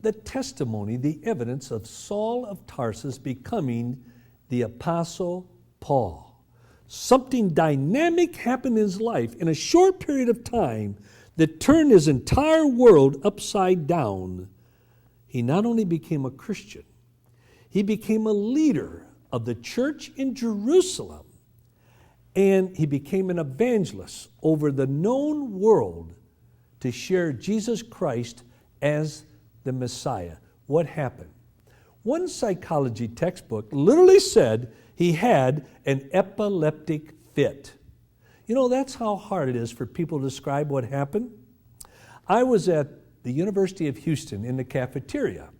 the testimony, the evidence of Saul of Tarsus becoming the Apostle Paul. Something dynamic happened in his life in a short period of time that turned his entire world upside down. He not only became a Christian, he became a leader of the church in Jerusalem, and he became an evangelist over the known world to share Jesus Christ as the Messiah. What happened? One psychology textbook literally said he had an epileptic fit. You know, that's how hard it is for people to describe what happened. I was at the University of Houston in the cafeteria,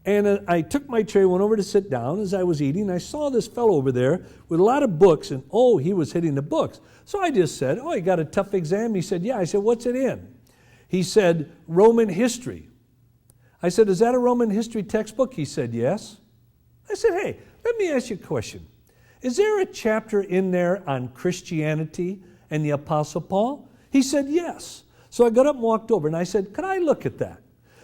and I took my tray, went over to sit down. As I was eating, I saw this fellow over there with a lot of books, and he was hitting the books. So I just said, you got a tough exam? He said, yeah. I said, what's it in? He said, Roman history. I said, is that a Roman history textbook? He said, yes. I said, hey, let me ask you a question. Is there a chapter in there on Christianity and the Apostle Paul? He said, yes. So I got up and walked over, and I said, could I look at that?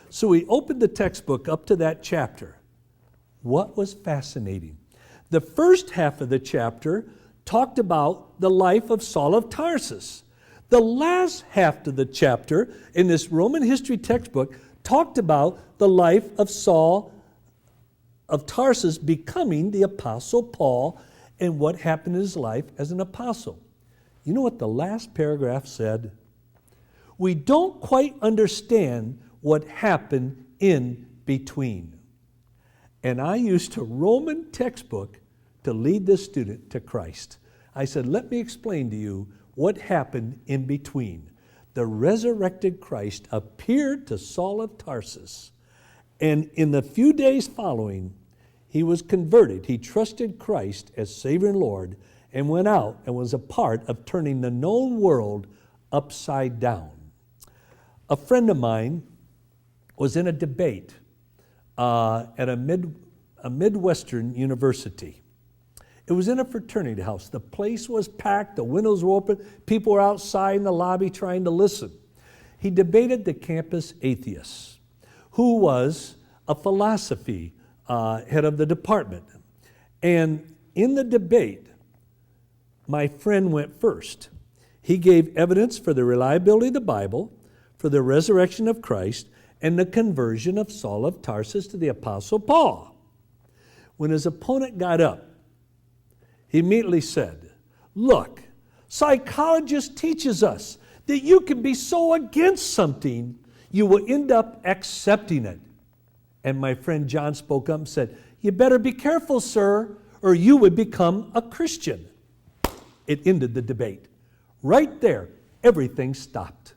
So we opened the textbook up to that chapter. What was fascinating? The first half of the chapter talked about the life of Saul of Tarsus. The last half of the chapter in this Roman history textbook talked about the life of Saul of Tarsus becoming the Apostle Paul and what happened in his life as an apostle. You know what the last paragraph said? We don't quite understand what happened in between. And I used a Roman textbook to lead this student to Christ. I said, let me explain to you what happened in between. The resurrected Christ appeared to Saul of Tarsus, and in the few days following, he was converted. He trusted Christ as Savior and Lord and went out and was a part of turning the known world upside down. A friend of mine was in a debate at a Midwestern university. It was in a fraternity house. The place was packed, the windows were open, people were outside in the lobby trying to listen. He debated the campus atheist, who was a philosophy head of the department. And in the debate, my friend went first. He gave evidence for the reliability of the Bible, for the resurrection of Christ, and the conversion of Saul of Tarsus to the Apostle Paul. When his opponent got up, he immediately said, look, psychology teaches us that you can be so against something, you will end up accepting it. And my friend John spoke up and said, you better be careful, sir, or you would become a Christian. It ended the debate. Right there, everything stopped.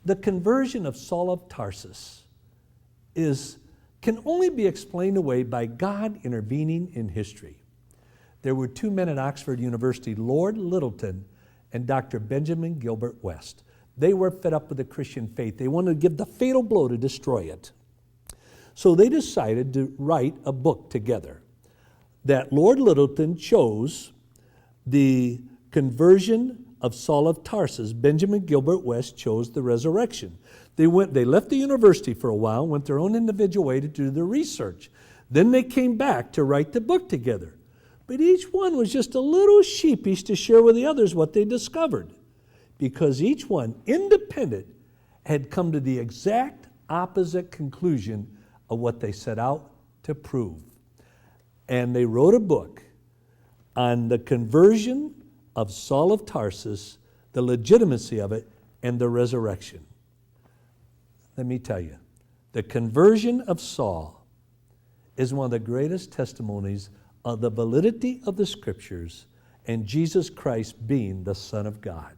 The conversion of Saul of Tarsus can only be explained away by God intervening in history. There were two men at Oxford University, Lord Lyttelton and Dr. Benjamin Gilbert West. They were fed up with the Christian faith. They wanted to give the fatal blow to destroy it. So they decided to write a book together. That Lord Lyttelton chose the conversion of Saul of Tarsus. Benjamin Gilbert West chose the resurrection. They left the university for a while, went their own individual way to do the research. Then they came back to write the book together. But each one was just a little sheepish to share with the others what they discovered, because each one, independent, had come to the exact opposite conclusion of what they set out to prove. And they wrote a book on the conversion of Saul of Tarsus, the legitimacy of it, and the resurrection. Let me tell you, the conversion of Saul is one of the greatest testimonies of the validity of the Scriptures and Jesus Christ being the Son of God.